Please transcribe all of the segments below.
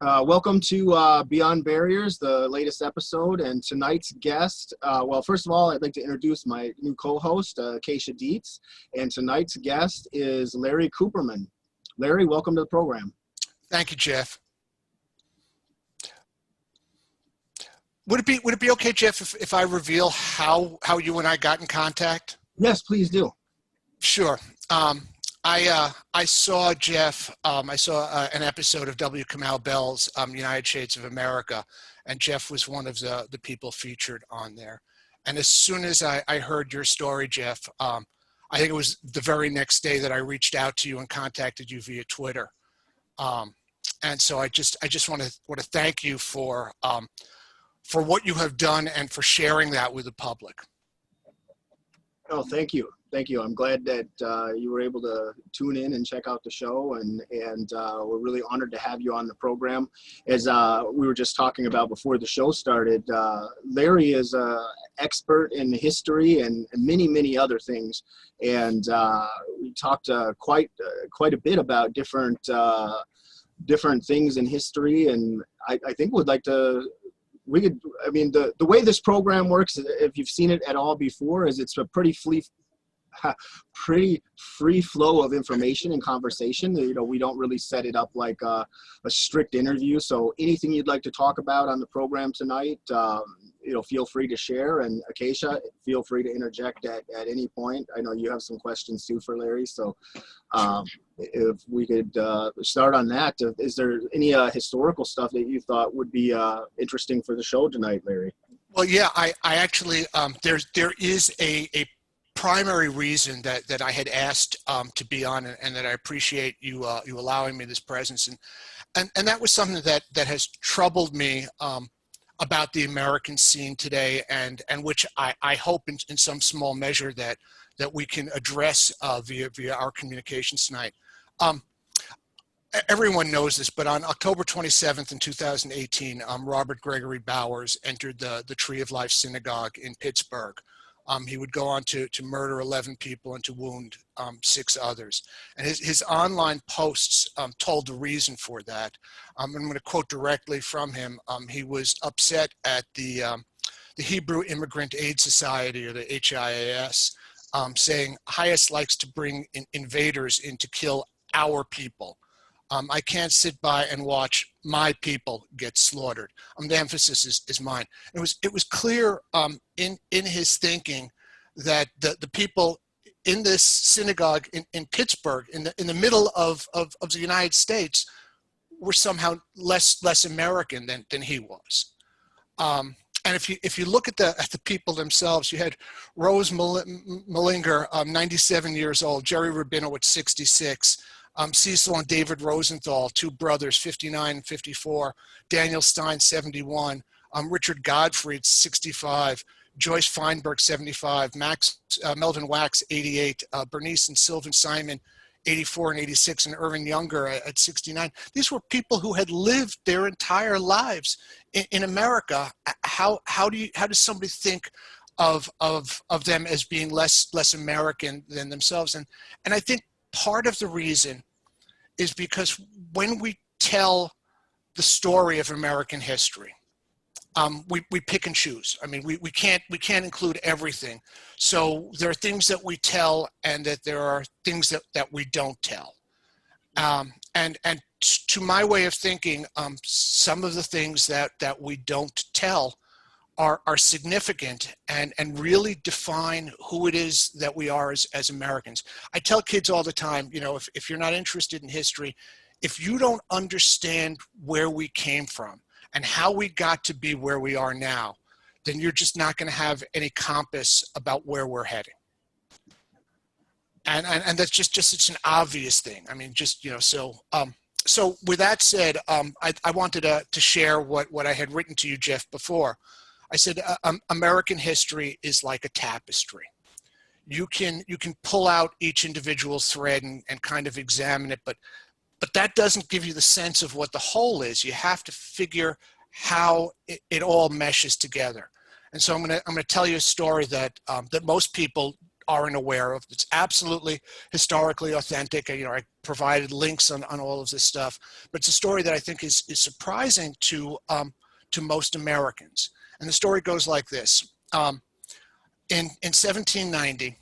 Welcome to Beyond Barriers, the latest episode, and tonight's guest. Well, first of all, I'd like to introduce my new co-host, Acacia Dietz, and tonight's guest is Larry Kuperman. Larry, welcome to the program. Thank you, Jeff. Would it be okay, Jeff, if I reveal how you and I got in contact? Yes, please do. Sure. I saw Jeff. I saw an episode of W. Kamau Bell's United Shades of America, and Jeff was one of the people featured on there. And as soon as I heard your story, Jeff, I think it was the very next day that I reached out to you and contacted you via Twitter. And so I just want to thank you for what you have done and for sharing that with the public. Oh, thank you. Thank you. I'm glad that you were able to tune in and check out the show, and we're really honored to have you on the program. As we were just talking about before the show started, Larry is an expert in history and many other things, and we talked quite a bit about different things in history, and I think we'd like to. The way this program works, if you've seen it at all before, is it's a pretty free flow of information and conversation. We don't really set it up like a strict interview. So anything you'd like to talk about on the program tonight, feel free to share. And Acacia, feel free to interject at any point. I know you have some questions too for Larry. So if we could start on that, is there any historical stuff that you thought would be interesting for the show tonight, Larry? Well, yeah, I actually, there is a primary reason that I had asked to be on, and that I appreciate you allowing me this presence, and that was something that has troubled me about the American scene today, and which I hope in some small measure that we can address via our communications tonight. Everyone knows this, but on October 27th in 2018, Robert Gregory Bowers entered the Tree of Life Synagogue in Pittsburgh. He would go on to murder 11 people and to wound 6 others. And his online posts told the reason for that. I'm going to quote directly from him. He was upset at the Hebrew Immigrant Aid Society, or the HIAS, saying, HIAS likes to bring invaders in to kill our people. I can't sit by and watch my people get slaughtered. The emphasis is mine. It was clear in his thinking that the people in this synagogue in Pittsburgh, in the middle of the United States, were somehow less American than he was. And if you look at the people themselves, you had Rose Malinger, 97 years old, Jerry Rabinowitz, 66. Cecil and David Rosenthal, 2 brothers, 59 and 54, Daniel Stein, 71, Richard Godfrey, 65, Joyce Feinberg, 75, Melvin Wax, 88, Bernice and Sylvan Simon, 84 and 86, and Irving Younger at 69. These were people who had lived their entire lives in America. How does somebody think of them as being less American than themselves? And I think part of the reason is because when we tell the story of American history, we pick and choose. I mean, we can't include everything. So there are things that we tell, and that there are things that we don't tell. And to my way of thinking, some of the things that we don't tell are significant and really define who it is that we are as Americans. I tell kids all the time, if you're not interested in history, if you don't understand where we came from and how we got to be where we are now, then you're just not going to have any compass about where we're heading. And that's just it's an obvious thing. I mean, so with that said, I wanted to share what I had written to you, Jeff, before. I said, American history is like a tapestry. You can pull out each individual thread and kind of examine it, but that doesn't give you the sense of what the whole is. You have to figure how it all meshes together. And so I'm gonna tell you a story that most people aren't aware of. It's absolutely historically authentic. And, I provided links on all of this stuff, but it's a story that I think is surprising to most Americans. And the story goes like this. In 1790,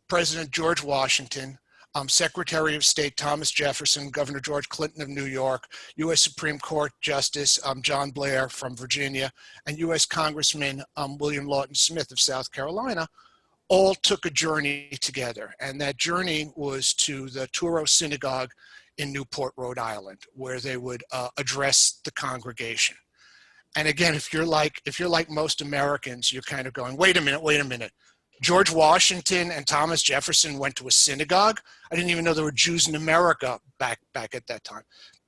President George Washington, Secretary of State Thomas Jefferson, Governor George Clinton of New York, U.S. Supreme Court Justice John Blair from Virginia, and U.S. Congressman William Lawton Smith of South Carolina all took a journey together. And that journey was to the Touro Synagogue in Newport, Rhode Island, where they would address the congregation. And again, if you're like most Americans, you're kind of going, wait a minute. George Washington and Thomas Jefferson went to a synagogue? I didn't even know there were Jews in America back at that time.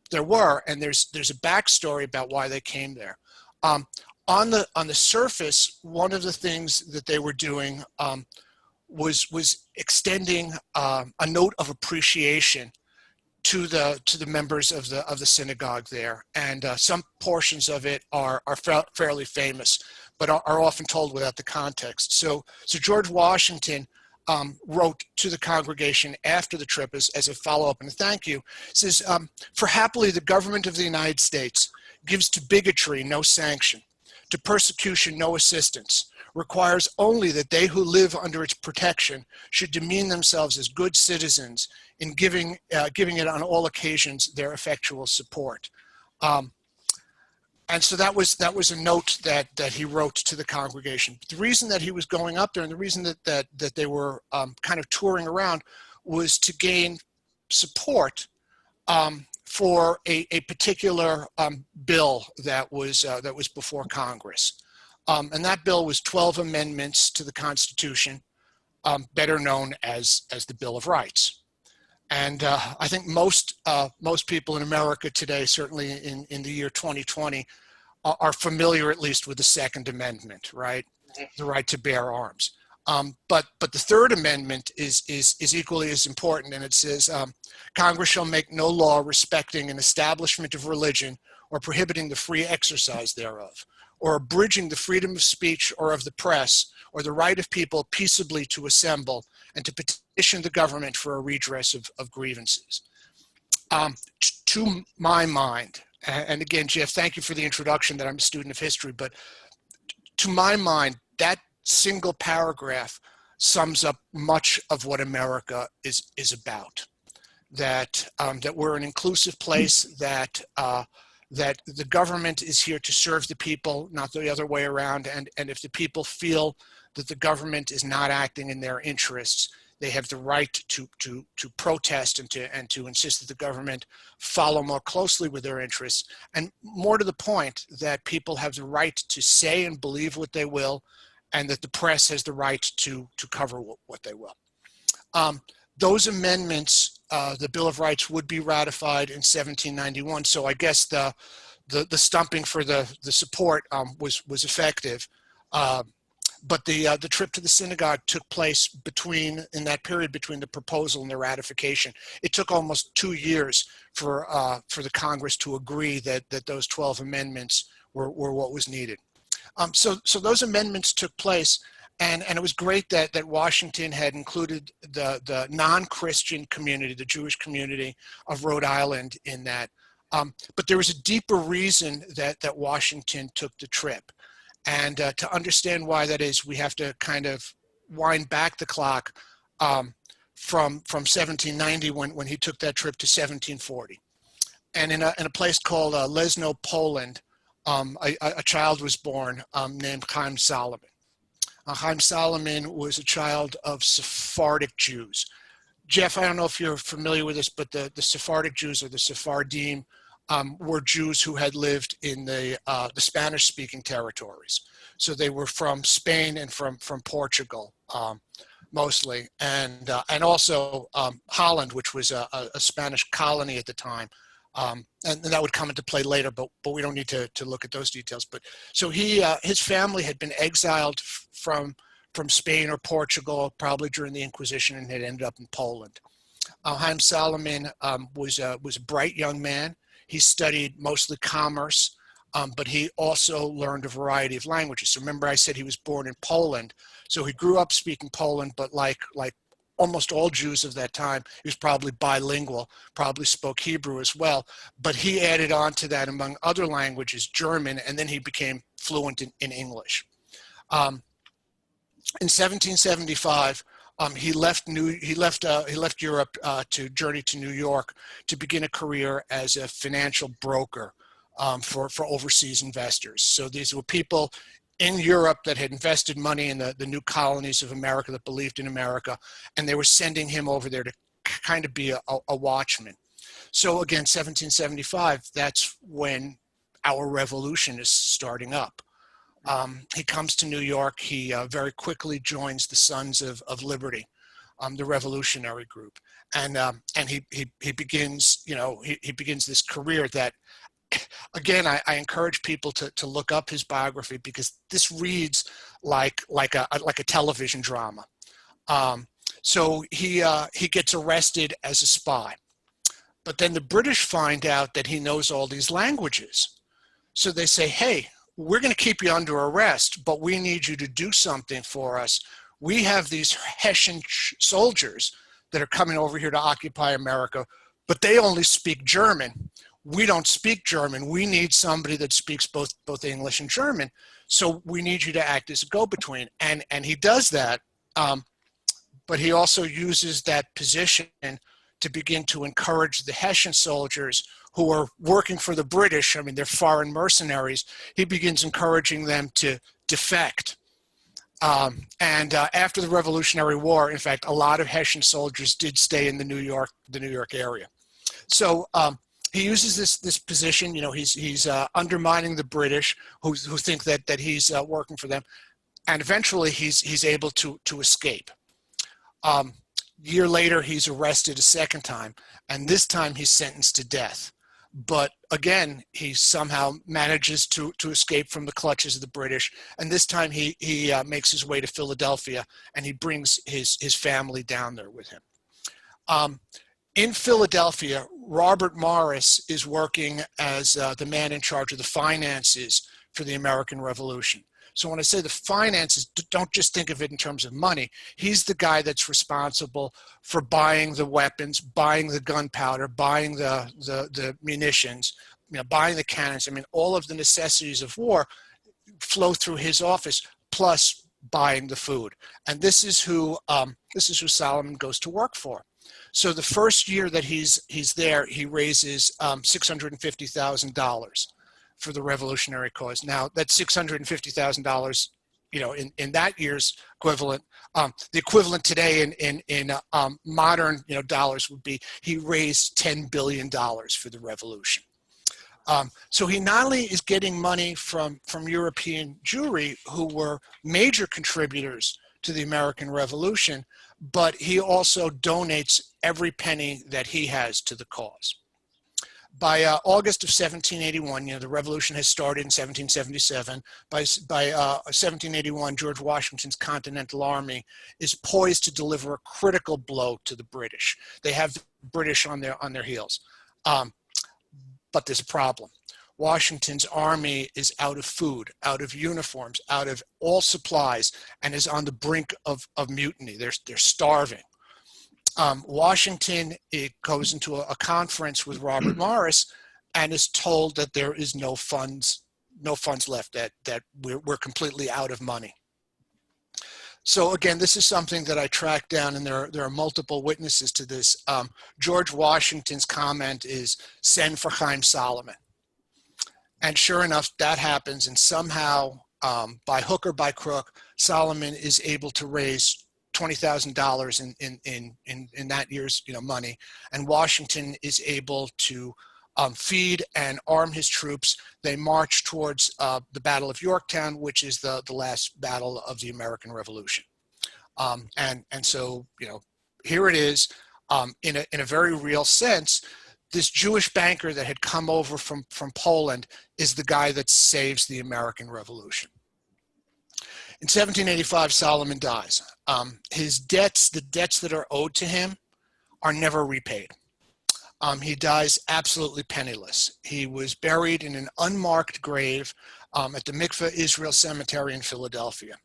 There were, and there's a backstory about why they came there. On the surface, one of the things that they were doing was extending a note of appreciation to the members of the synagogue there, and some portions of it are fairly famous, but are often told without the context. So George Washington wrote to the congregation after the trip as a follow-up and a thank you. Says, "For happily the government of the United States gives to bigotry no sanction, to persecution no assistance, requires only that they who live under its protection should demean themselves as good citizens in giving it on all occasions their effectual support." And so that was a note that he wrote to the congregation. The reason that he was going up there and the reason that they were kind of touring around was to gain support for a particular bill that was before Congress. And that bill was 12 amendments to the Constitution, better known as the Bill of Rights. And I think most people in America today, certainly in the year 2020, are familiar at least with the Second Amendment, right? The right to bear arms. But the Third Amendment is equally as important, and it says, Congress shall make no law respecting an establishment of religion or prohibiting the free exercise thereof, or abridging the freedom of speech or of the press, or the right of people peaceably to assemble and to petition the government for a redress of grievances. To my mind, and again, Jeff, thank you for the introduction that I'm a student of history, but to my mind, that single paragraph sums up much of what America is about. That we're an inclusive place, that the government is here to serve the people, not the other way around. And if the people feel that the government is not acting in their interests, they have the right to protest and to insist that the government follow more closely with their interests. And more to the point, that people have the right to say and believe what they will, and that the press has the right to cover what they will. Those amendments, the Bill of Rights, would be ratified in 1791. So I guess the stumping for the support was effective. But the trip to the synagogue took place in that period between the proposal and the ratification. It took almost 2 years for the Congress to agree that those 12 amendments were what was needed. So those amendments took place, and it was great that Washington had included the non-Christian community, the Jewish community of Rhode Island in that. But there was a deeper reason that Washington took the trip. And to understand why that is, we have to kind of wind back the clock from 1790 when he took that trip to 1740. And in a place called Lesno, Poland, a child was born named Chaim Solomon. Chaim Solomon was a child of Sephardic Jews. Jeff, I don't know if you're familiar with this, but the Sephardic Jews, or the Sephardim, were Jews who had lived in the Spanish-speaking territories. So they were from Spain and from Portugal, mostly, and also Holland, which was a Spanish colony at the time. And that would come into play later, but we don't need to look at those details. But so his family had been exiled from Spain or Portugal, probably during the Inquisition, and had ended up in Poland. Chaim Solomon was a bright young man. He studied mostly commerce, but he also learned a variety of languages. So remember I said he was born in Poland. So he grew up speaking Poland, but like almost all Jews of that time, he was probably bilingual, probably spoke Hebrew as well. But he added on to that, among other languages, German, and then he became fluent in English. In 1775, he left Europe to journey to New York to begin a career as a financial broker for overseas investors. So these were people in Europe that had invested money in the new colonies of America, that believed in America, and they were sending him over there to kind of be a watchman. So again, 1775, that's when our revolution is starting up. He comes to New York. He very quickly joins the Sons of Liberty, the revolutionary group, and he begins, he begins this career that, again, I encourage people to look up his biography, because this reads like a television drama. So he gets arrested as a spy, but then the British find out that he knows all these languages. So they say, hey, we're going to keep you under arrest, but we need you to do something for us. We have these Hessian soldiers that are coming over here to occupy America, but they only speak German. We don't speak German. We need somebody that speaks both English and German. So we need you to act as a go-between. And he does that, but he also uses that position to begin to encourage the Hessian soldiers who are working for the British. I mean, they're foreign mercenaries. He begins encouraging them to defect. After the Revolutionary War, in fact, a lot of Hessian soldiers did stay in the New York area. So he uses this position. He's undermining the British who think that he's working for them, and eventually he's able to escape. Year later, he's arrested a second time, and this time he's sentenced to death. But again, he somehow manages to escape from the clutches of the British, and this time he makes his way to Philadelphia, and he brings his family down there with him. In Philadelphia, Robert Morris is working as the man in charge of the finances for the American Revolution. So when I say the finances, don't just think of it in terms of money. He's the guy that's responsible for buying the weapons, buying the gunpowder, buying the munitions, buying the cannons. I mean, all of the necessities of war flow through his office, plus buying the food. And this is who Solomon goes to work for. So the first year that he's there, he raises $650,000 for the revolutionary cause. Now, that's $650,000, in that year's equivalent. The equivalent today in modern dollars would be, he raised $10 billion for the revolution. So he not only is getting money from European Jewry, who were major contributors to the American Revolution, but he also donates every penny that he has to the cause. By August of 1781, the revolution has started in 1777. By 1781, George Washington's Continental Army is poised to deliver a critical blow to the British. They have the British on their heels, but there's a problem. Washington's army is out of food, out of uniforms, out of all supplies, and is on the brink of mutiny. They're starving. Washington, it goes into a conference with Robert Morris and is told that there is no funds left, that we're completely out of money. So again, this is something that I tracked down, and there are multiple witnesses to this. George Washington's comment is, send for Chaim Solomon. And sure enough, that happens, and somehow, by hook or by crook, Solomon is able to raise $20,000 in that year's money, and Washington is able to feed and arm his troops. They march towards the Battle of Yorktown, which is the last battle of the American Revolution. And so here it is, in a very real sense. This Jewish banker that had come over from Poland is the guy that saves the American Revolution. In 1785, Solomon dies. His debts, the debts that are owed to him, are never repaid. He dies absolutely penniless. He was buried in an unmarked grave at the Mikveh Israel Cemetery in Philadelphia.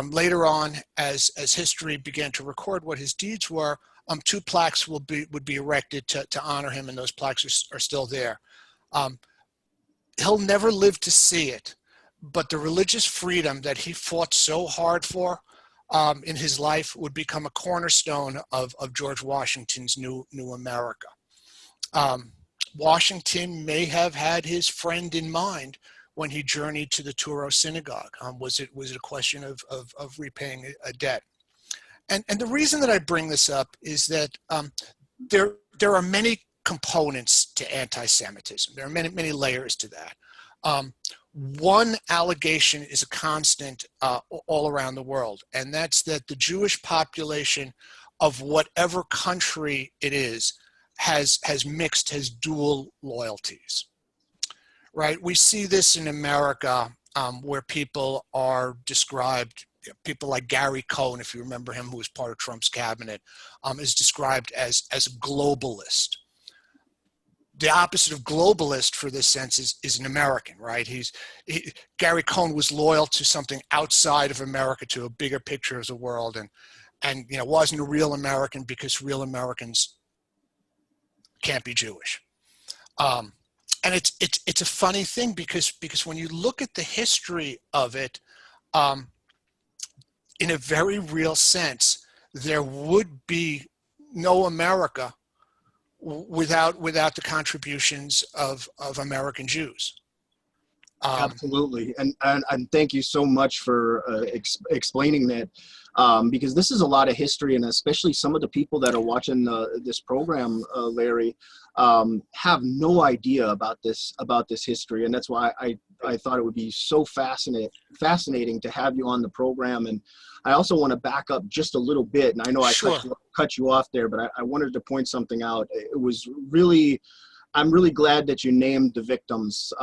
Later on, as history began to record what his deeds were, 2 plaques would be erected to honor him, and those plaques are still there. He'll never live to see it, but the religious freedom that he fought so hard for in his life would become a cornerstone of George Washington's new America. Washington may have had his friend in mind when he journeyed to the Touro synagogue. Was it a question of repaying a debt? And the reason that I bring this up is that there are many components to anti-Semitism. There are many layers to that. One allegation is a constant all around the world, and that's that the Jewish population of whatever country it is has dual loyalties, right? We see this in America where people are described, people like Gary Cohn, if you remember him, who was part of Trump's cabinet, is described as a globalist. The opposite of globalist for this sense is an American, right? Gary Cohn was loyal to something outside of America, to a bigger picture of the world, and wasn't a real American because real Americans can't be Jewish. And it's a funny thing because when you look at the history of it, in a very real sense, there would be no America without the contributions of American Jews. Absolutely, and thank you so much for explaining that, because this is a lot of history, and especially some of the people that are watching this program, Larry, have no idea about this history, and that's why I thought it would be so fascinating to have you on the program. And I also want to back up just a little bit, and I know I cut you off there, but I wanted to point something out. It was really, I'm really glad that you named the victims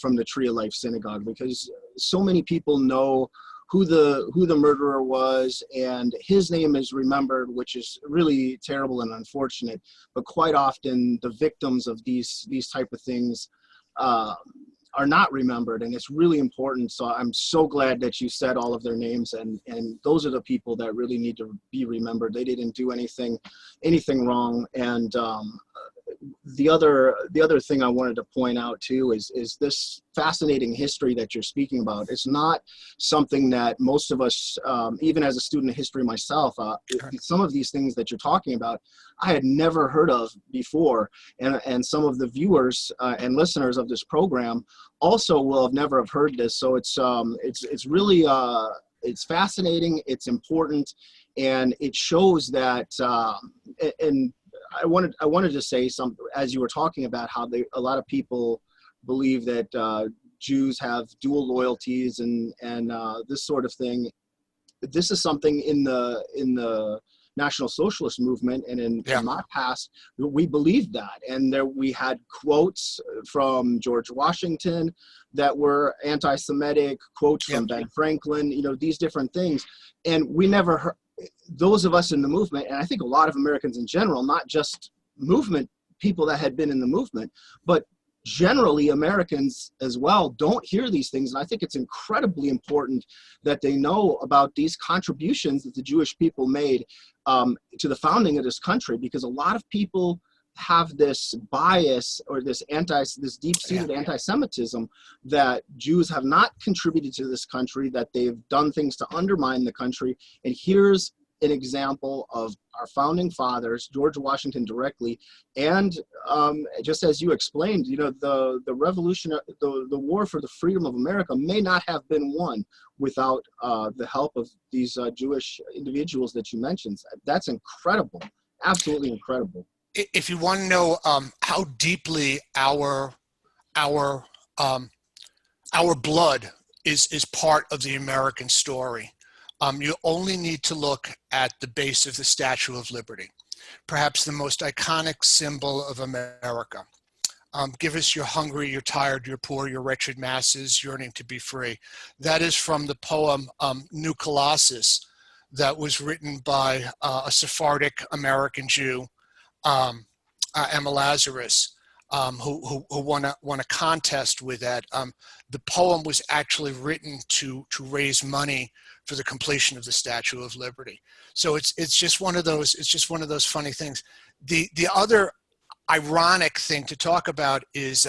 from the Tree of Life Synagogue, because so many people know who the murderer was, and his name is remembered, which is really terrible and unfortunate. But quite often, the victims of these type of things are not remembered, and it's really important. So I'm so glad that you said all of their names, and those are the people that really need to be remembered. They didn't do anything wrong. And the other thing I wanted to point out too is this fascinating history that you're speaking about. It's not something that most of us, even as a student of history myself, some of these things that you're talking about, I had never heard of before, and some of the viewers and listeners of this program also will have never have heard this. So it's really it's fascinating, it's important, and it shows that and I wanted to say something as you were talking about how a lot of people believe that Jews have dual loyalties and this sort of thing. This is something in the National Socialist movement, and in my past, we believed that, and we had quotes from George Washington that were anti-Semitic, quotes from Ben Franklin, these different things, and we never heard. Those of us in the movement, and I think a lot of Americans in general, not just movement people that had been in the movement, but generally Americans as well, don't hear these things. And I think it's incredibly important that they know about these contributions that the Jewish people made to the founding of this country, because a lot of people have this bias or this deep-seated anti-Semitism that Jews have not contributed to this country, that they've done things to undermine the country. And here's an example of our founding fathers, George Washington directly, and just as you explained, the revolution, the war for the freedom of America may not have been won without the help of these Jewish individuals that you mentioned. That's incredible, absolutely incredible. If you want to know how deeply our blood is part of the American story, you only need to look at the base of the Statue of Liberty, perhaps the most iconic symbol of America. Give us your hungry, you're tired, you're poor, your wretched masses yearning to be free. That is from the poem New Colossus, that was written by a Sephardic American Jew Emma Lazarus, who won a contest with that. The poem was actually written to raise money for the completion of the Statue of Liberty. So it's just one of those funny things. The other ironic thing to talk about is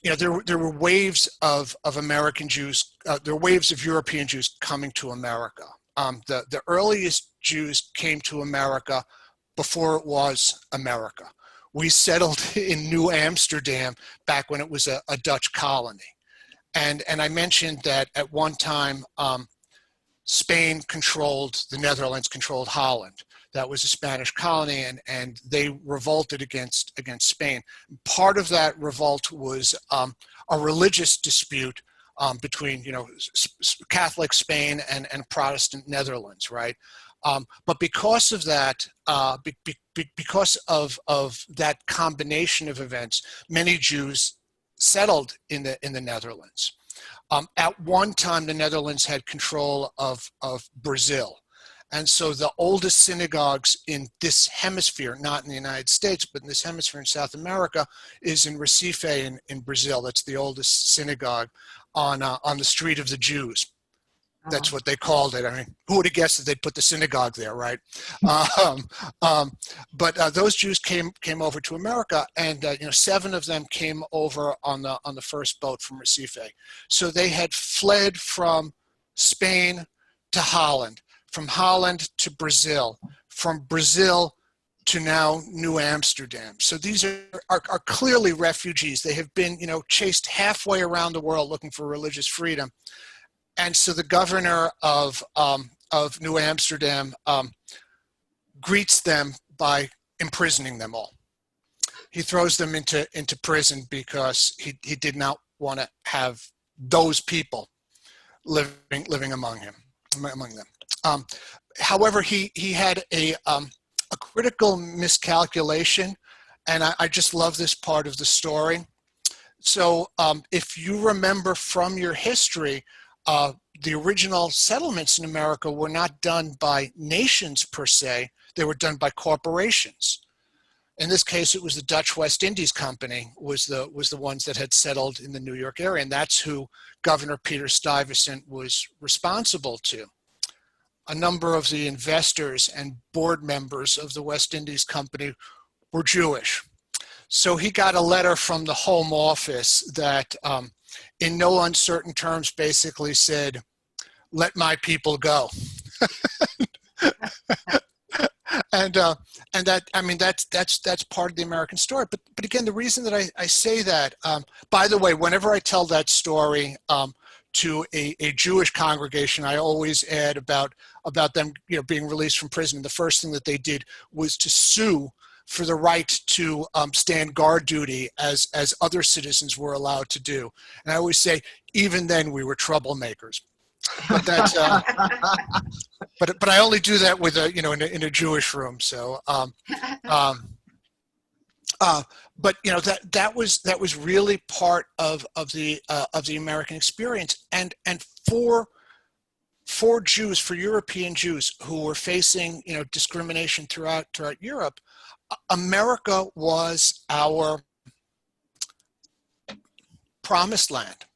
there were waves of American Jews, there were waves of European Jews coming to America. The earliest Jews came to America before it was America. We settled in New Amsterdam back when it was a Dutch colony. And I mentioned that at one time, Spain controlled, the Netherlands controlled Holland. That was a Spanish colony, and they revolted against Spain. Part of that revolt was a religious dispute between Catholic Spain and Protestant Netherlands, right? But because of that, because of that combination of events, many Jews settled in the Netherlands. At one time, the Netherlands had control of Brazil. And so the oldest synagogues in this hemisphere, not in the United States, but in this hemisphere in South America, is in Recife in Brazil. That's the oldest synagogue on the Street of the Jews. That's what they called it. I mean, who would have guessed that they'd put the synagogue there, right? But those Jews came over to America, and 7 of them came over on the first boat from Recife. So they had fled from Spain to Holland, from Holland to Brazil, from Brazil to now New Amsterdam. So these are clearly refugees. They have been, chased halfway around the world looking for religious freedom. And so the governor of New Amsterdam greets them by imprisoning them all. He throws them into prison because he did not want to have those people living among them. However, he had a critical miscalculation, and I just love this part of the story. So if you remember from your history, the original settlements in America were not done by nations per se, they were done by corporations. In this case, it was the Dutch West Indies Company was the ones that had settled in the New York area, and that's who Governor Peter Stuyvesant was responsible to. A number of the investors and board members of the West Indies Company were Jewish. So he got a letter from the Home Office that in no uncertain terms basically said, "Let my people go." and that, I mean, that's part of the American story. But again, the reason that I say that, by the way, whenever I tell that story to a Jewish congregation, I always add about them, being released from prison. And the first thing that they did was to sue for the right to stand guard duty as other citizens were allowed to do. And I always say, even then we were troublemakers. But that's but I only do that with in a Jewish room. So but that was really part of the American experience, and for Jews, for European Jews who were facing discrimination throughout Europe, America was our promised land.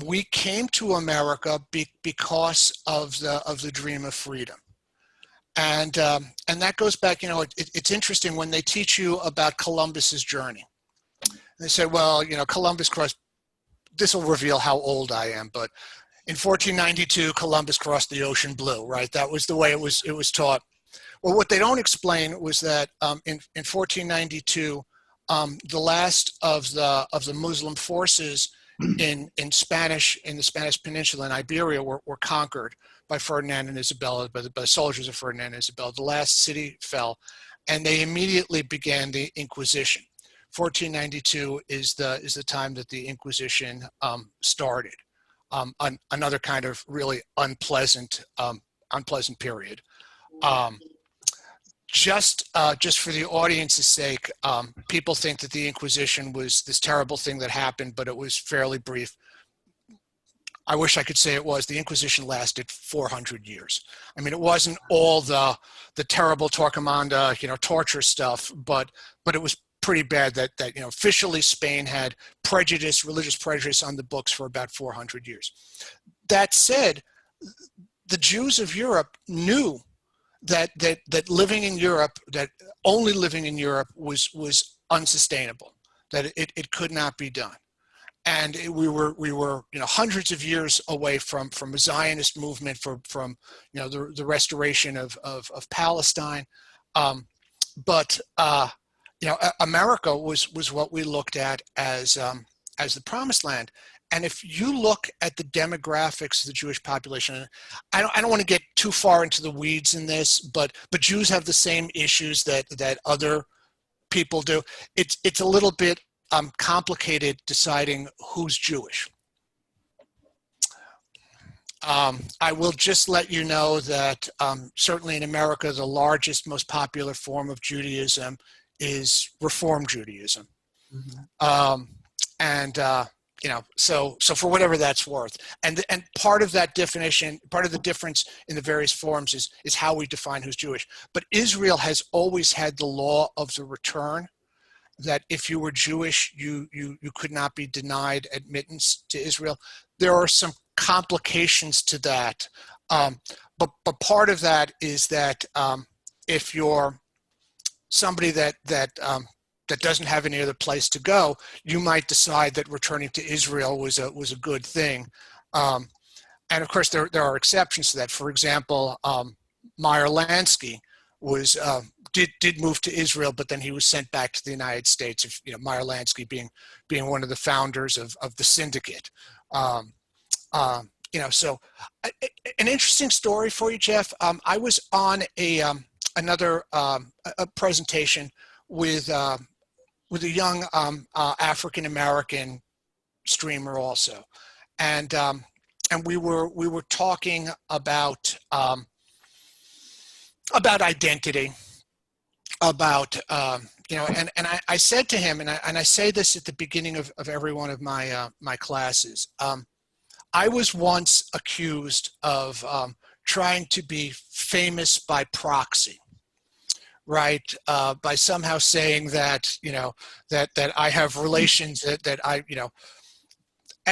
We came to America because of the dream of freedom, and that goes back. It's interesting when they teach you about Columbus's journey. They say, well, Columbus crossed. This will reveal how old I am, but in 1492, Columbus crossed the ocean blue. Right, that was the way it was taught. Well, what they don't explain was that in 1492, the last of the Muslim forces in the Spanish Peninsula in Iberia were conquered by Ferdinand and Isabella, by the soldiers of Ferdinand and Isabella. The last city fell, and they immediately began the Inquisition. 1492 is the time that the Inquisition started. Another kind of really unpleasant period. Just for the audience's sake, people think that the Inquisition was this terrible thing that happened, but it was fairly brief. I wish I could say it was. The Inquisition lasted 400 years. I mean, it wasn't all the terrible Torquemada, torture stuff, but it was pretty bad that officially Spain had religious prejudice on the books for about 400 years. That said, the Jews of Europe knew that living in Europe, that only living in Europe was unsustainable, that it could not be done. And we were hundreds of years away from a Zionist movement, from the restoration of Palestine, but America was what we looked at as the promised land. And if you look at the demographics of the Jewish population, I don't want to get too far into the weeds in this, but Jews have the same issues that other people do. It's a little bit complicated deciding who's Jewish. I will just let you know that certainly in America, the largest, most popular form of Judaism is Reform Judaism. Mm-hmm. So for whatever that's worth, and part of that definition, part of the difference in the various forms is how we define who's Jewish. But Israel has always had the law of the return, that if you were Jewish, you could not be denied admittance to Israel. There are some complications to that, but part of that is that if you're somebody that doesn't have any other place to go, you might decide that returning to Israel was a good thing. And of course, there are exceptions to that. For example, Meyer Lansky did move to Israel, but then he was sent back to the United States. Meyer Lansky being one of the founders of the syndicate. So an interesting story for you, Jeff. I was on another presentation with a young African-American streamer also. And we were talking about identity, about, and I said to him, and I say this at the beginning of every one of my classes, I was once accused of trying to be famous by proxy, right? By somehow saying that, that I have relations that I,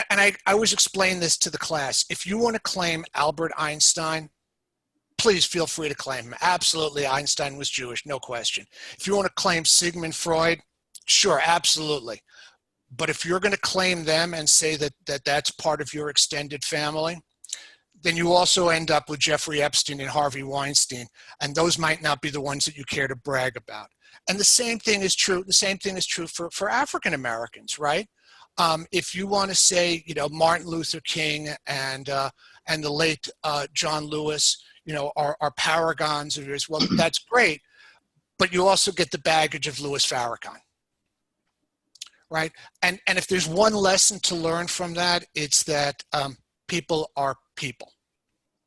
and I always explain this to the class. If you want to claim Albert Einstein, please feel free to claim him. Absolutely, Einstein was Jewish, no question. If you want to claim Sigmund Freud, sure, absolutely. But if you're going to claim them and say that that's part of your extended family, then you also end up with Jeffrey Epstein and Harvey Weinstein, and those might not be the ones that you care to brag about. And the same thing is true. The same thing is true for African Americans, right? If you want to say, Martin Luther King and the late John Lewis, are paragons of yours, well, that's great. But you also get the baggage of Louis Farrakhan, right? And if there's one lesson to learn from that, it's that people are people.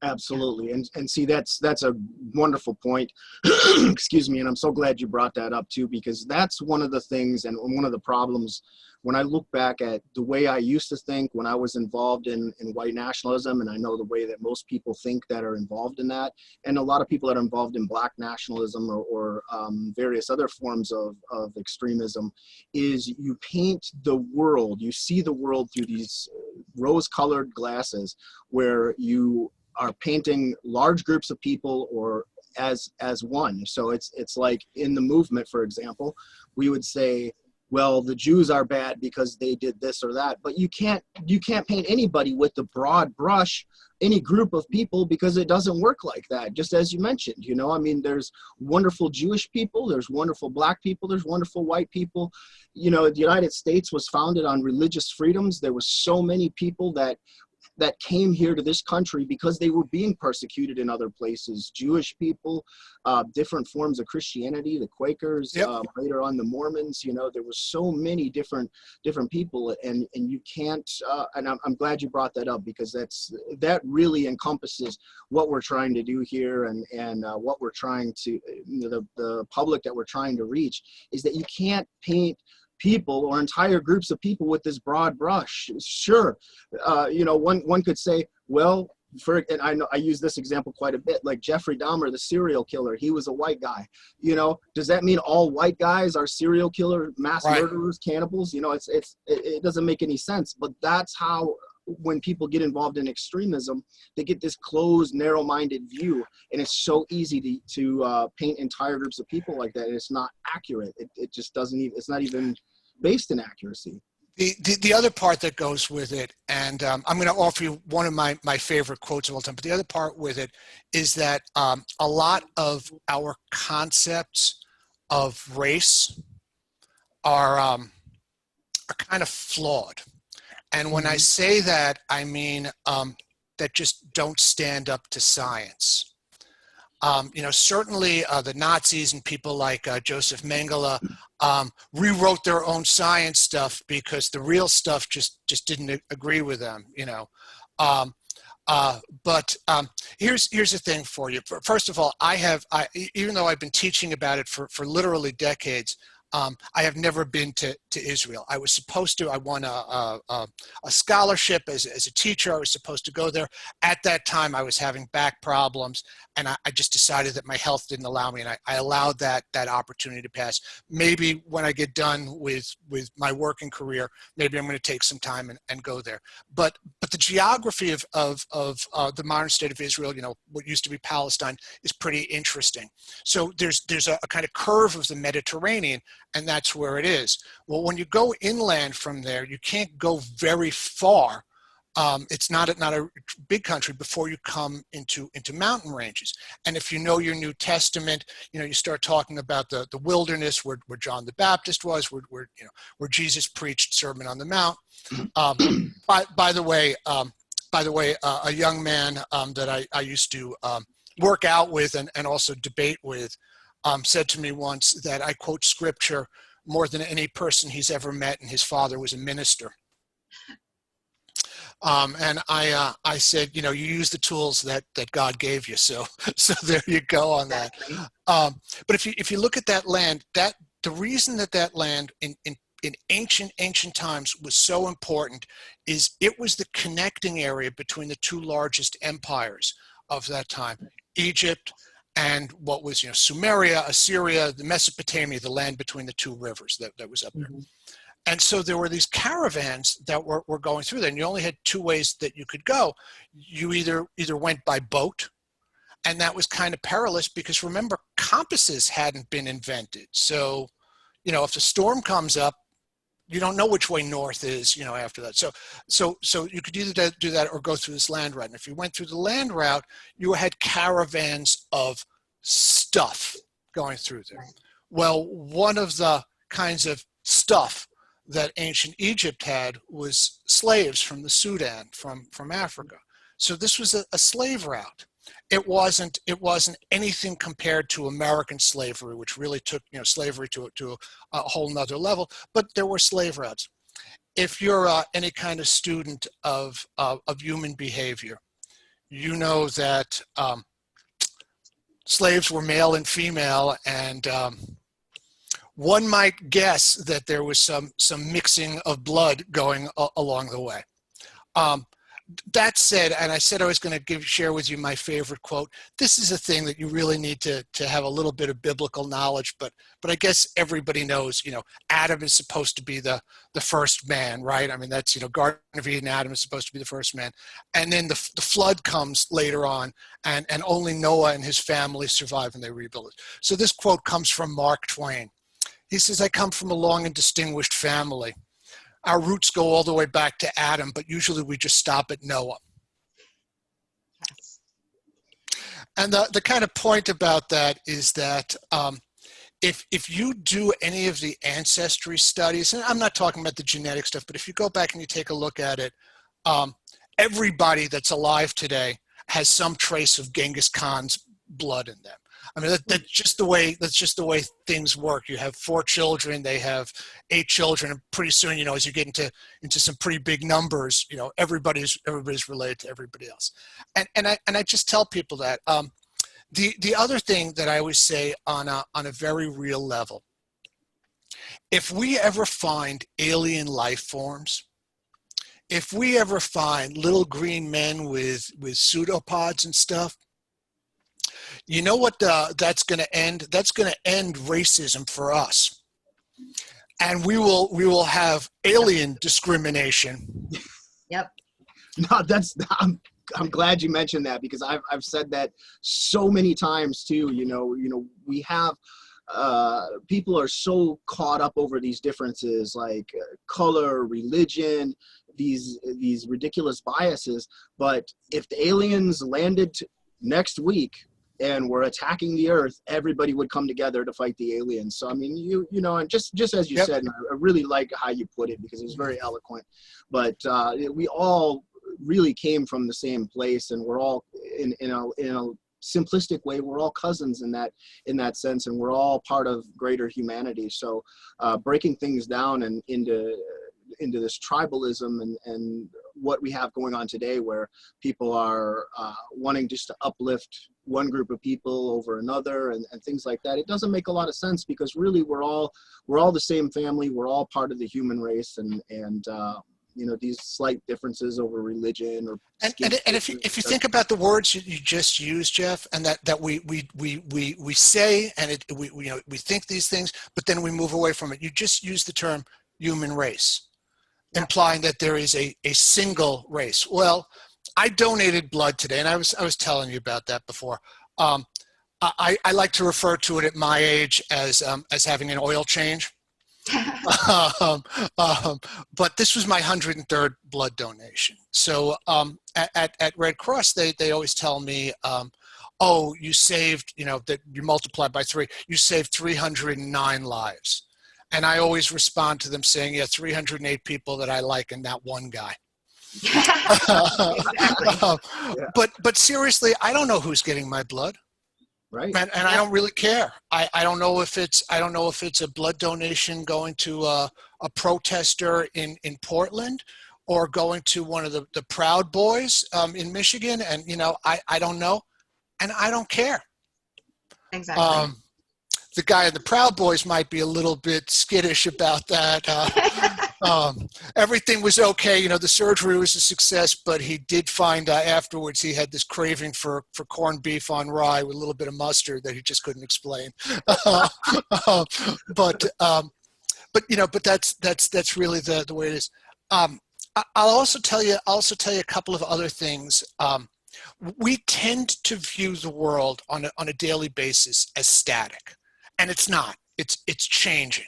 Absolutely. And see, that's a wonderful point. Excuse me. And I'm so glad you brought that up too, because that's one of the things and one of the problems when I look back at the way I used to think when I was involved in white nationalism, and I know the way that most people think that are involved in that, and a lot of people that are involved in black nationalism or various other forms of extremism, is you paint the world, you see the world through these rose-colored glasses where you are painting large groups of people or as one. So it's like in the movement, for example, we would say, well, the Jews are bad because they did this or that, but you can't paint anybody with the broad brush, any group of people, because it doesn't work like that. Just as you mentioned, there's wonderful Jewish people, there's wonderful black people, there's wonderful white people. The United States was founded on religious freedoms. There were so many people that came here to this country because they were being persecuted in other places. Jewish people, different forms of Christianity, the Quakers, yep. Later on the Mormons, there were so many different people, and you can't, and I'm glad you brought that up, because that really encompasses what we're trying to do here and what we're trying to, the public that we're trying to reach, is that you can't paint people or entire groups of people with this broad brush. Sure, one could say, well, and I know I use this example quite a bit, like Jeffrey Dahmer, the serial killer, he was a white guy. Does that mean all white guys are serial killer, mass murderers, cannibals? It doesn't make any sense. But that's how, when people get involved in extremism, they get this closed, narrow-minded view, and it's so easy to paint entire groups of people like that, and it's not accurate. It just doesn't even, it's not even based in accuracy. The other part that goes with it, and I'm going to offer you one of my favorite quotes of all time, but the other part with it is that a lot of our concepts of race are kind of flawed. And when I say that, I mean that just don't stand up to science. Certainly the Nazis and people like Joseph Mengele rewrote their own science stuff because the real stuff just didn't agree with them, But here's the thing for you. First of all, even though I've been teaching about it for literally decades, I have never been to Israel. I was supposed to. I won a scholarship as a teacher. I was supposed to go there. At that time, I was having back problems, and I just decided that my health didn't allow me, and I allowed that opportunity to pass. Maybe when I get done with my working career, maybe I'm going to take some time and go there. But the geography of the modern state of Israel, what used to be Palestine, is pretty interesting. So there's a kind of curve of the Mediterranean, and that's where it is. Well, when you go inland from there, you can't go very far. It's not a big country before you come into mountain ranges. And if you know your New Testament, you start talking about the wilderness where John the Baptist was, where Jesus preached Sermon on the Mount. By the way, a young man that I used to work out with and also debate with said to me once that I quote scripture more than any person he's ever met, and his father was a minister. And I said, you use the tools that God gave you. So there you go on that. But if you look at that land, the reason that land in ancient times was so important is it was the connecting area between the two largest empires of that time, Egypt and what was, Sumeria, Assyria, the Mesopotamia, the land between the two rivers that was up there. Mm-hmm. And so there were these caravans that were going through there, and you only had two ways that you could go. You either went by boat, and that was kind of perilous because, remember, compasses hadn't been invented. So, if the storm comes up, you don't know which way north is, after that. So you could either do that or go through this land route. And if you went through the land route, you had caravans of stuff going through there. Well, one of the kinds of stuff that ancient Egypt had was slaves from the Sudan, from Africa. So this was a slave route. It wasn't anything compared to American slavery, which really took slavery to a whole nother level. But there were slave routes. If you're any kind of student of human behavior, you know that slaves were male and female, and one might guess that there was some mixing of blood going along the way. That said, and I said I was going to share with you my favorite quote. This is a thing that you really need to have a little bit of biblical knowledge, but I guess everybody knows, Adam is supposed to be the first man, right? I mean, that's, Garden of Eden, Adam is supposed to be the first man. And then the flood comes later on, and only Noah and his family survive and they rebuild it. So this quote comes from Mark Twain. He says, "I come from a long and distinguished family. Our roots go all the way back to Adam, but usually we just stop at Noah." Yes. And the kind of point about that is that if you do any of the ancestry studies, and I'm not talking about the genetic stuff, but if you go back and you take a look at it, everybody that's alive today has some trace of Genghis Khan's blood in them. I mean, that's just the way things work. You have 4 children, they have 8 children, and pretty soon, as you get into some pretty big numbers, everybody's related to everybody else. And I just tell people that. The other thing that I always say on a very real level if we ever find alien life forms, if we ever find little green men with pseudopods and stuff, you know what that's going to end? That's going to end racism for us. And we will have alien discrimination. Yep. No, I'm glad you mentioned that, because I've said that so many times too. We have people are so caught up over these differences, like color, religion, these ridiculous biases. But if the aliens landed next week and were attacking the Earth, everybody would come together to fight the aliens. So I mean, and just as you said, and I really like how you put it, because it was very eloquent. But we all really came from the same place, and we're all in a simplistic way, we're all cousins in that sense, and we're all part of greater humanity. So breaking things down and into this tribalism and what we have going on today, where people are wanting just to uplift one group of people over another and things like that, it doesn't make a lot of sense, because really we're all the same family, we're all part of the human race, and these slight differences over religion or and if you think about the words you just used, Jeff, and that we say, and we think these things, but then we move away from it. You just used the term human race, implying that there is a single race. Well, I donated blood today, and I was telling you about that before. I like to refer to it at my age as having an oil change. But this was my 103rd blood donation. So at Red Cross, they always tell me, oh, you saved, that you multiply by 3, you saved 309 lives. And I always respond to them saying, yeah, 308 people that I like and not one guy. Exactly. But seriously, I don't know who's getting my blood. Right. And I don't really care. I don't know if it's a blood donation going to a protester in Portland, or going to one of the Proud Boys in Michigan. And, I don't know, and I don't care. Exactly. The guy in the Proud Boys might be a little bit skittish about that. Everything was okay. The surgery was a success, but he did find afterwards he had this craving for corned beef on rye with a little bit of mustard that he just couldn't explain. But that's really the way it is. I'll also tell you a couple of other things. We tend to view the world on a daily basis as static, and it's not. It's changing.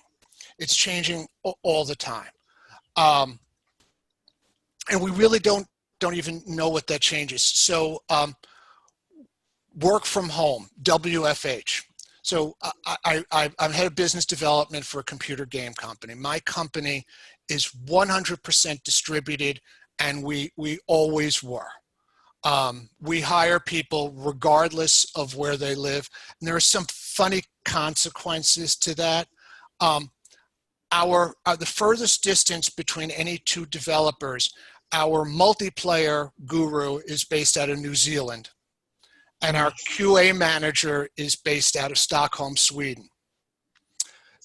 It's changing all the time. And we really don't even know what that changes. So work from home, WFH. So I'm head of business development for a computer game company. My company is 100% distributed, and we always were. We hire people regardless of where they live. And there are some funny consequences to that. The furthest distance between any two developers, our multiplayer guru is based out of New Zealand, and our QA manager is based out of Stockholm, Sweden.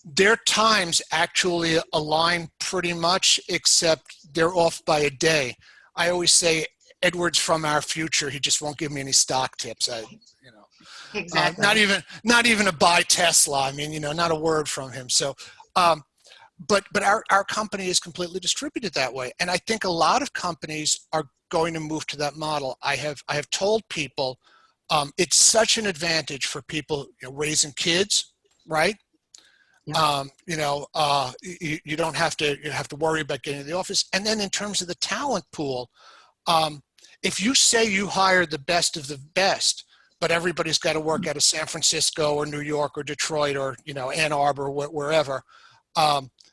Their times actually align pretty much, except they're off by a day. I always say Edward's from our future. He just won't give me any stock tips. Exactly. Not even a buy Tesla. I mean, not a word from him. So, but our company is completely distributed that way, and I think a lot of companies are going to move to that model. I have told people it's such an advantage for people raising kids, right? Yeah. You don't have to worry about getting to the office. And then in terms of the talent pool, if you say you hire the best of the best, but everybody's got to work out of San Francisco or New York or Detroit or Ann Arbor, wherever,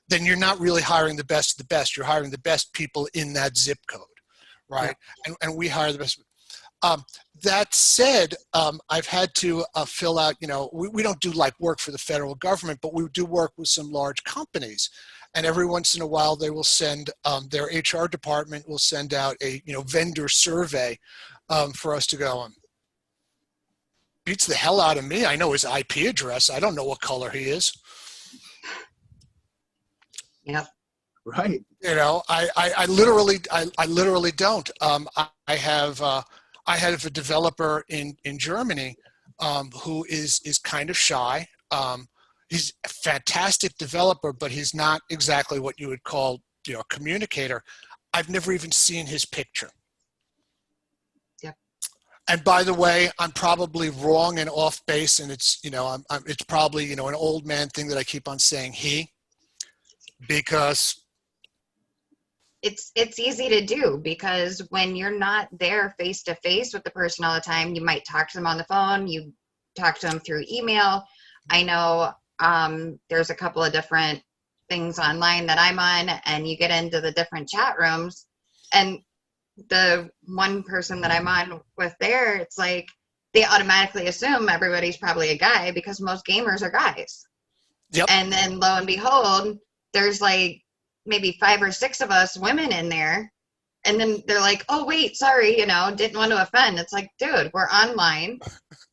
then you're not really hiring the best of the best. You're hiring the best people in that zip code, right? Yeah. And we hire the best. That said, I've had to fill out, we don't do like work for the federal government, but we do work with some large companies. And every once in a while, they will send, their HR department will send out a vendor survey for us to go on. Beats the hell out of me. I know his IP address. I don't know what color he is. Yep. Right. You know, I literally don't. I have a developer in Germany who is kind of shy. He's a fantastic developer, but he's not exactly what you would call, you know, a communicator. I've never even seen his picture. Yep. And by the way, I'm probably wrong and off base, and it's, you know, it's probably, you know, an old man thing that I keep on saying he, because It's easy to do, because when you're not there face to face with the person all the time, you might talk to them on the phone, you talk to them through email. I know there's a couple of different things online that I'm on, and you get into the different chat rooms, and the one person that I'm on with there, it's like they automatically assume everybody's probably a guy because most gamers are guys. Yep. And then lo and behold, there's like maybe 5 or 6 of us women in there. And then they're like, oh, wait, sorry, you know, didn't want to offend. It's like, dude, we're online.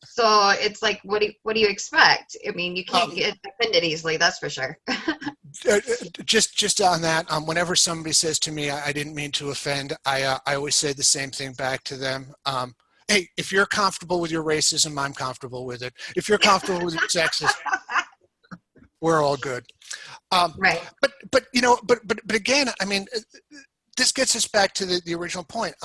So it's like, what do you expect? I mean, you can't get offended easily, that's for sure. Just on that, whenever somebody says to me, I didn't mean to offend, I always say the same thing back to them. Hey, if you're comfortable with your racism, I'm comfortable with it. If you're comfortable with your sexism, we're all good. Right. But you know, but again, I mean, this gets us back to the original point.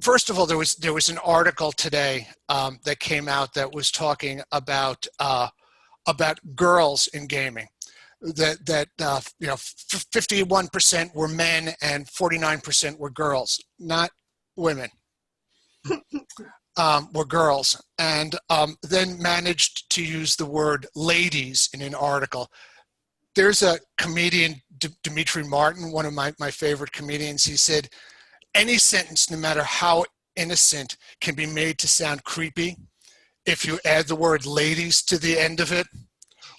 First of all, there was an article today that came out that was talking about girls in gaming. That you know, 51% were men and 49% were girls, not women. Were girls, and then managed to use the word ladies in an article. There's a comedian, Dimitri Martin, one of my favorite comedians. He said, any sentence, no matter how innocent, can be made to sound creepy if you add the word ladies to the end of it.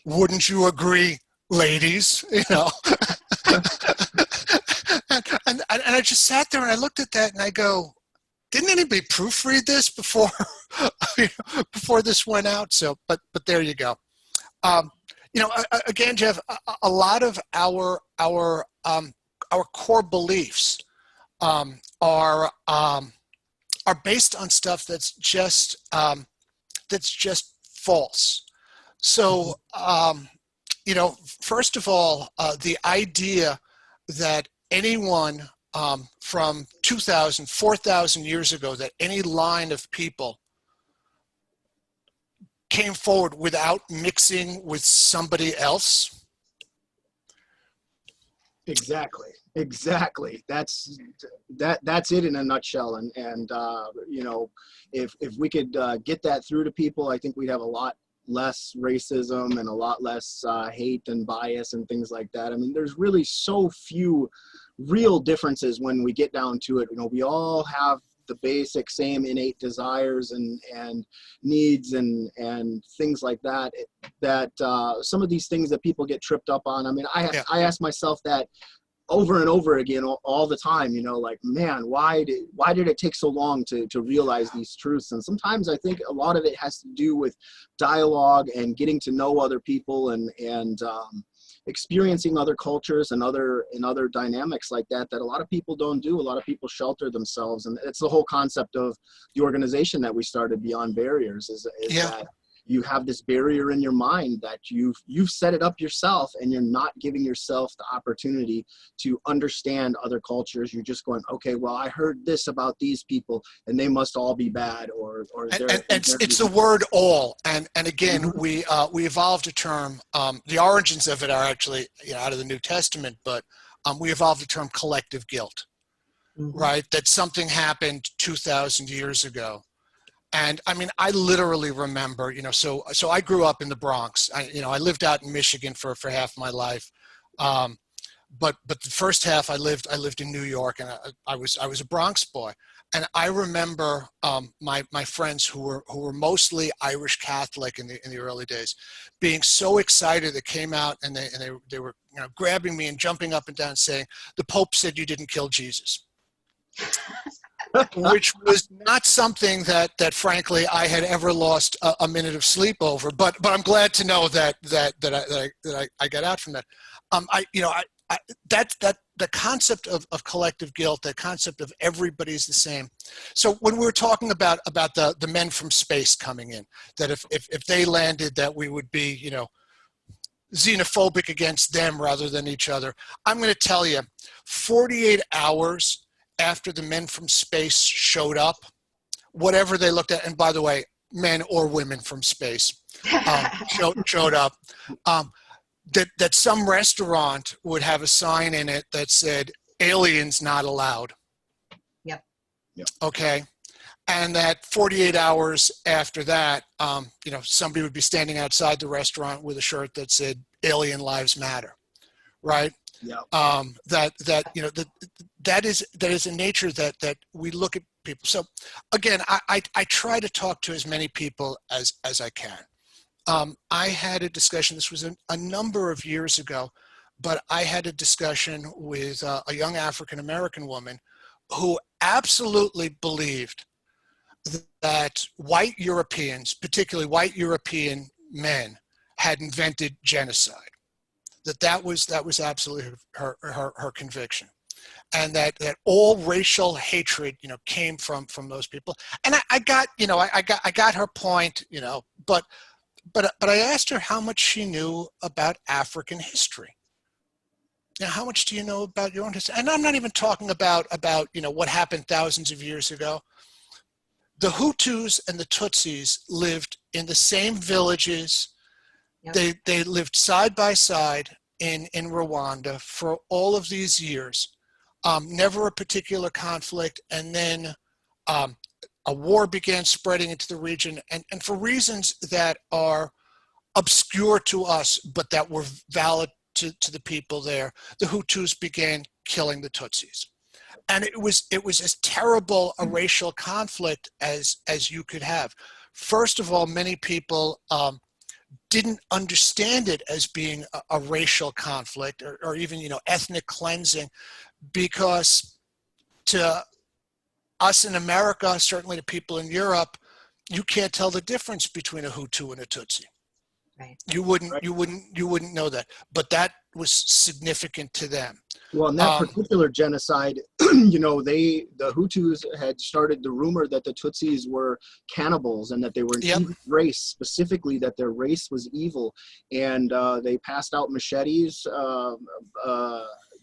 Wouldn't you agree, ladies? You know. and I just sat there and I looked at that and I go, didn't anybody proofread this before before this went out? So, but there you go. You know, again, Jeff, a lot of our core beliefs are based on stuff that's just false. So, you know, first of all, the idea that anyone from 2,000, 4,000 years ago, that any line of people came forward without mixing with somebody else. Exactly. That's it in a nutshell. And you know, if we could get that through to people, I think we'd have a lot less racism and a lot less hate and bias and things like that. I mean, there's really so few real differences when we get down to it. You know, we all have the basic same innate desires and needs and things like that, some of these things that people get tripped up on. I mean, I ask myself that over and over again all the time, you know, like, man, why did it take so long to realize these truths? And sometimes I think a lot of it has to do with dialogue and getting to know other people and experiencing other cultures and other dynamics like that a lot of people don't do. A lot of people shelter themselves, and it's the whole concept of the organization that we started, Beyond Barriers, is that you have this barrier in your mind that you've set it up yourself, and you're not giving yourself the opportunity to understand other cultures. You're just going, okay, well, I heard this about these people and they must all be bad, or it's the word all. And again, we evolved a term. The origins of it are actually, you know, out of the New Testament, but we evolved the term collective guilt, right? That something happened 2,000 years ago. And I mean, I literally remember, you know, so I grew up in the Bronx. I lived out in Michigan for half my life. But the first half I lived in New York, and I was a Bronx boy. And I remember my friends who were mostly Irish Catholic in the early days being so excited. They came out and they were, you know, grabbing me and jumping up and down saying, the Pope said you didn't kill Jesus. Which was not something that frankly I had ever lost a minute of sleep over. But I'm glad to know that I got out from that. that the concept of collective guilt, that concept of everybody's the same. So when we were talking about the men from space coming in, that if they landed, that we would be, you know, xenophobic against them rather than each other. I'm going to tell you, 48 hours after the men from space showed up, whatever they looked at, and by the way, men or women from space showed up, that some restaurant would have a sign in it that said, aliens not allowed. Yep. Okay. And that 48 hours after that, you know, somebody would be standing outside the restaurant with a shirt that said "Alien Lives Matter," right? Yeah. That you know, that is a nature that we look at people. So again, I try to talk to as many people as I can. I had a discussion. This was a number of years ago, but I had a discussion with a young African American woman who absolutely believed that white Europeans, particularly white European men, had invented genocide. That was absolutely her conviction, and that all racial hatred, you know, came from those people. And I got her point, you know, but I asked her how much she knew about African history. You know, how much do you know about your own history? And I'm not even talking about you know, what happened thousands of years ago. The Hutus and the Tutsis lived in the same villages. Yep. They lived side by side in Rwanda for all of these years. Never a particular conflict. And then a war began spreading into the region. And for reasons that are obscure to us, but that were valid to the people there, the Hutus began killing the Tutsis. And it was as terrible a racial conflict as you could have. First of all, many people didn't understand it as being a racial conflict or even, you know, ethnic cleansing, because to us in America, certainly to people in Europe, you can't tell the difference between a Hutu and a Tutsi. Right. You wouldn't know that, but that was significant to them. Well, in that particular genocide, you know, the Hutus had started the rumor that the Tutsis were cannibals and that they were an evil race, specifically that their race was evil. And they passed out machetes.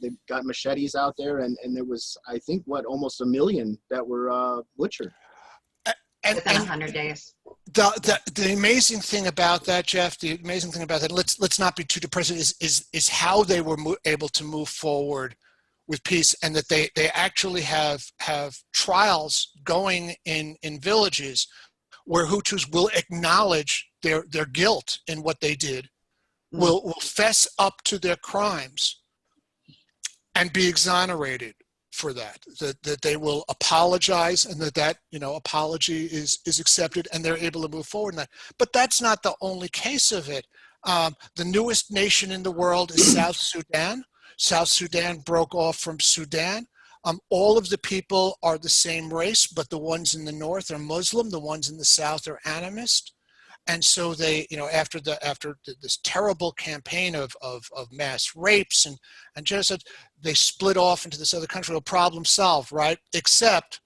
They got machetes out there, and there was, I think, almost 1 million that were butchered. Within 100 days. The amazing thing about that, Jeff, the amazing thing about that, let's not be too depressing, is how they were able to move forward with peace, and that they actually have trials going in villages where Hutus will acknowledge their guilt in what they did, will fess up to their crimes and be exonerated for that they will apologize, and that you know, apology is accepted, and they're able to move forward in that. But that's not the only case of it. The newest nation in the world is South Sudan. South Sudan broke off from Sudan. All of the people are the same race, but the ones in the north are Muslim, the ones in the south are animist. And so they, you know, after this terrible campaign of mass rapes and genocide, they split off into this other country. Well, problem solved, right? Except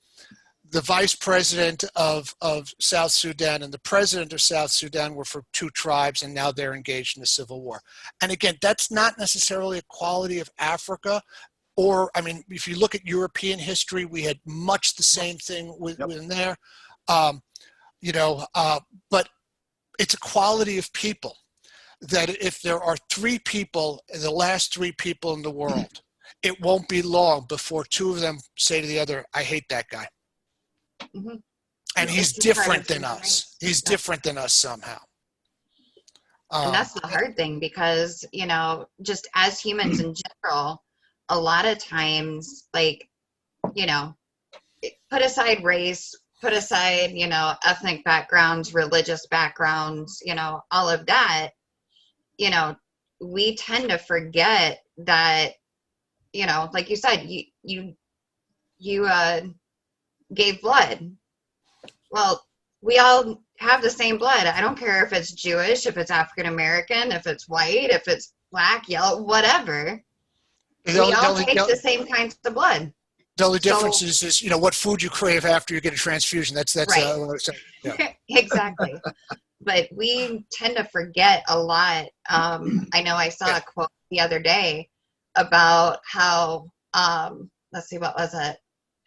the vice president of South Sudan and the president of South Sudan were from two tribes, and now they're engaged in a civil war. And again, that's not necessarily a quality of Africa. Or, I mean, if you look at European history, we had much the same thing within there. You know, but it's a quality of people, that if there are three people, the last three people in the world, it won't be long before two of them say to the other, I hate that guy. Mm-hmm. And he's different than us. He's different than us somehow. And that's the hard thing, because, you know, just as humans in general, a lot of times, like, you know, put aside race, put aside, you know, ethnic backgrounds, religious backgrounds, you know, all of that, you know, we tend to forget that, you know, like you said, you gave blood. Well, we all have the same blood. I don't care if it's Jewish, if it's African American, if it's white, if it's black, yellow, whatever. We all take the same kinds of blood. The only difference is, you know, what food you crave after you get a transfusion. That's right. Yeah. Exactly. But we tend to forget a lot. I know I saw a quote the other day about how, let's see, what was it?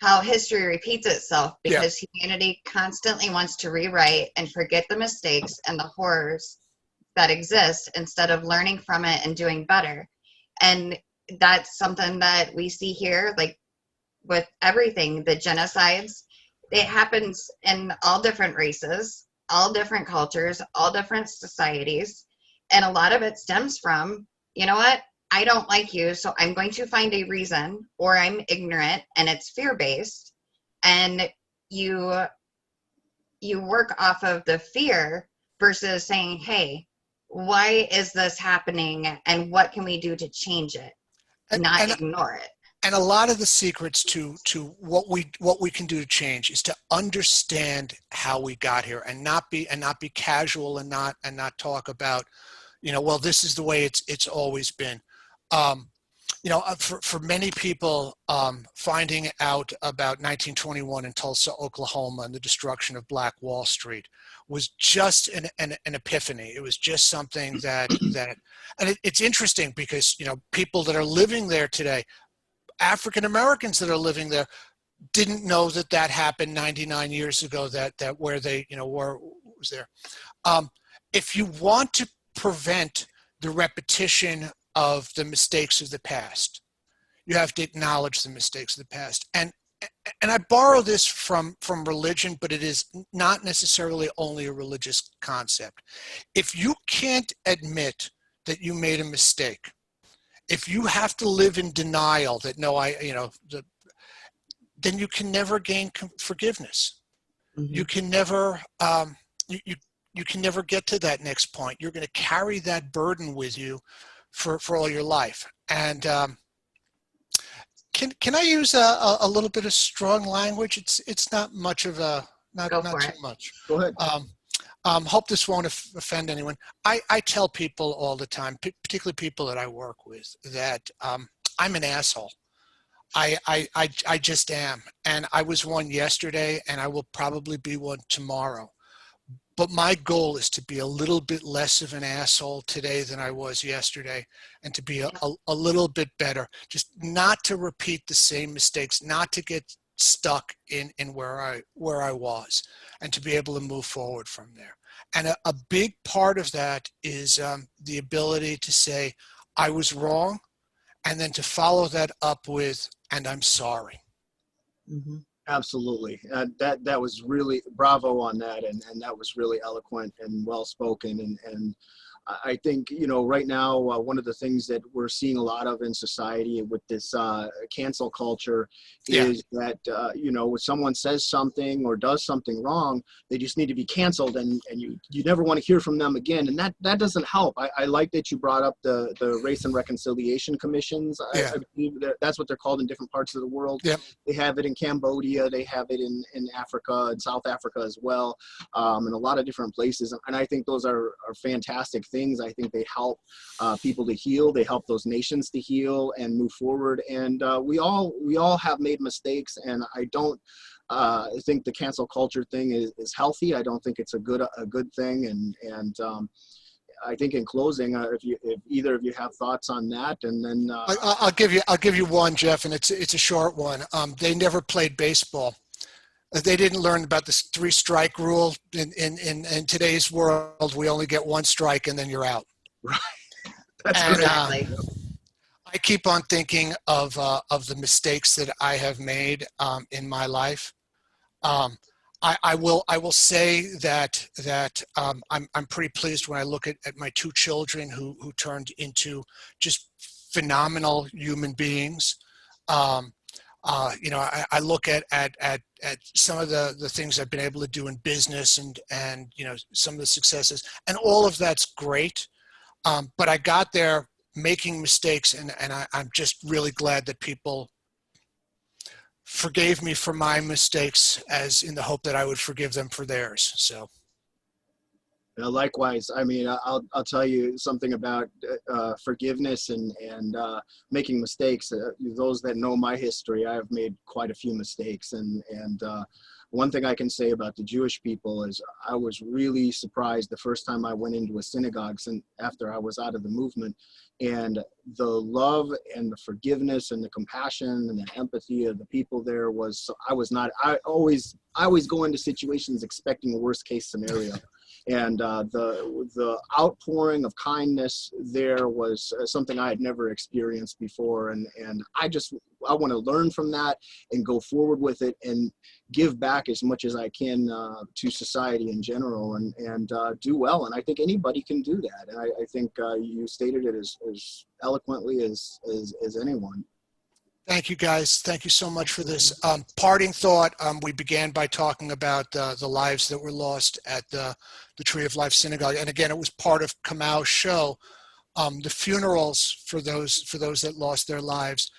How history repeats itself because humanity constantly wants to rewrite and forget the mistakes and the horrors that exist instead of learning from it and doing better. And that's something that we see here, like with everything, the genocides, it happens in all different races, all different cultures, all different societies. And a lot of it stems from, you know what? I don't like you, so I'm going to find a reason, or I'm ignorant and it's fear-based. And you work off of the fear versus saying, hey, why is this happening and what can we do to change it? Not ignore it. And a lot of the secrets to what we can do to change is to understand how we got here and not be casual and not talk about, you know, well, this is the way it's always been. You know, for many people, finding out about 1921 in Tulsa, Oklahoma, and the destruction of Black Wall Street was just an epiphany. It was just something that and it's interesting because, you know, people that are living there today, African Americans that are living there, didn't know that happened 99 years ago. That where they, you know, was there. If you want to prevent the repetition of the mistakes of the past, you have to acknowledge the mistakes of the past. And I borrow this from religion, but it is not necessarily only a religious concept. If you can't admit that you made a mistake, if you have to live in denial that then you can never gain forgiveness. Mm-hmm. You can never you can never get to that next point. You're going to carry that burden with you for all your life. And can I use a little bit of strong language? It's not much of a not too much. Go ahead. Hope this won't offend anyone. I tell people all the time, particularly people that I work with, that I'm an asshole. I just am. And I was one yesterday, and I will probably be one tomorrow. But my goal is to be a little bit less of an asshole today than I was yesterday, and to be a little bit better. Just not to repeat the same mistakes, not to get stuck in where I was, and to be able to move forward from there. And a big part of that is the ability to say, I was wrong, and then to follow that up with, and I'm sorry. Mm-hmm. Absolutely. That was really bravo on that. And that was really eloquent and well spoken. And I think, you know, right now, one of the things that we're seeing a lot of in society with this cancel culture is that, you know, when someone says something or does something wrong, they just need to be canceled, and you never want to hear from them again. And that doesn't help. I like that you brought up the Race and Reconciliation Commissions. I believe that's what they're called in different parts of the world. Yeah. They have it in Cambodia. They have it in Africa and South Africa as well, in a lot of different places. And I think those are fantastic things. I think they help people to heal. They help those nations to heal and move forward. And we all have made mistakes, and I don't think the cancel culture thing is healthy. I don't think it's a good thing. And I think in closing, if either of you have thoughts on that, and then I'll give you one, Jeff, and it's a short one. They never played baseball. They didn't learn about this 3-strike rule. In today's world, we only get 1 strike and then you're out. Right. That's great. I keep on thinking of the mistakes that I have made in my life. I will say that I'm pretty pleased when I look at my 2 children who turned into just phenomenal human beings. You know, I look at some of the things I've been able to do in business and you know, some of the successes, and all of that's great. But I got there making mistakes, and I'm just really glad that people forgave me for my mistakes, as in the hope that I would forgive them for theirs. So. Likewise. I mean, I'll tell you something about forgiveness and making mistakes. Those that know my history, I have made quite a few mistakes, and one thing I can say about the Jewish people is I was really surprised the first time I went into a synagogue after I was out of the movement, and the love and the forgiveness and the compassion and the empathy of the people there was, I always go into situations expecting a worst case scenario. And the outpouring of kindness there was something I had never experienced before. And I want to learn from that and go forward with it and give back as much as I can to society in general and do well. And I think anybody can do that. And I think you stated it as eloquently as anyone. Thank you, guys. Thank you so much for this. Parting thought, we began by talking about the lives that were lost at the Tree of Life Synagogue. And again, it was part of Kamau's show. The funerals for those that lost their lives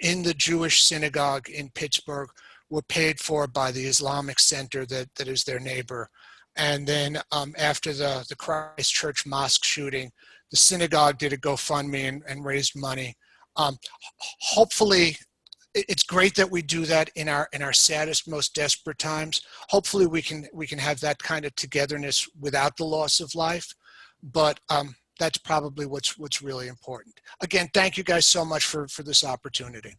in the Jewish synagogue in Pittsburgh were paid for by the Islamic Center that is their neighbor. And then after the Christchurch mosque shooting, the synagogue did a GoFundMe and raised money. Hopefully, it's great that we do that in our saddest, most desperate times. Hopefully, we can have that kind of togetherness without the loss of life. But that's probably what's really important. Again, thank you guys so much for this opportunity.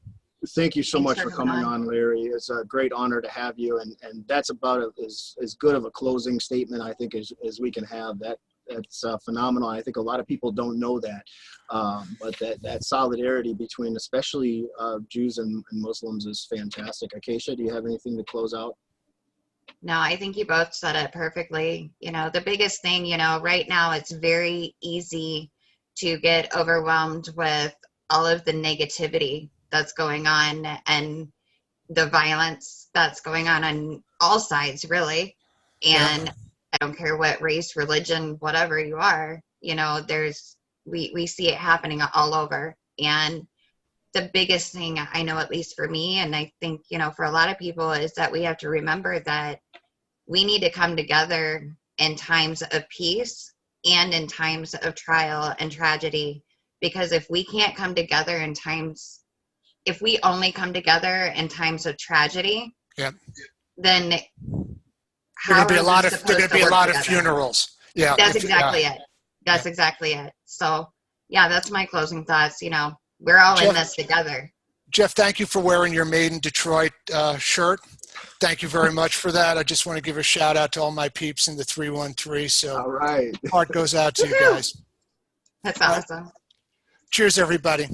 Thank you so Thanks much for for coming coming on. on, Larry. It's a great honor to have you, and that's about as good of a closing statement I think as we can have. That's phenomenal. I think a lot of people don't know that, but that solidarity between especially Jews and Muslims is fantastic. Acacia, do you have anything to close out? No, I think you both said it perfectly. The biggest thing, right now it's very easy to get overwhelmed with all of the negativity that's going on and the violence that's going on all sides, really. And I don't care what race, religion, whatever you are, we see it happening all over. And the biggest thing I know, at least for me, and I think, for a lot of people, is that we have to remember that we need to come together in times of peace and in times of trial and tragedy. Because if we can't come together if we only come together in times of tragedy, then There are going to be a lot of together? funerals. Yeah. That's exactly it. That's exactly it. So yeah, that's my closing thoughts. We're all in this together. Jeff, thank you for wearing your Made in Detroit shirt. Thank you very much for that. I just want to give a shout out to all my peeps in the 313. So All right. heart goes out to you guys. That's awesome. Cheers, everybody.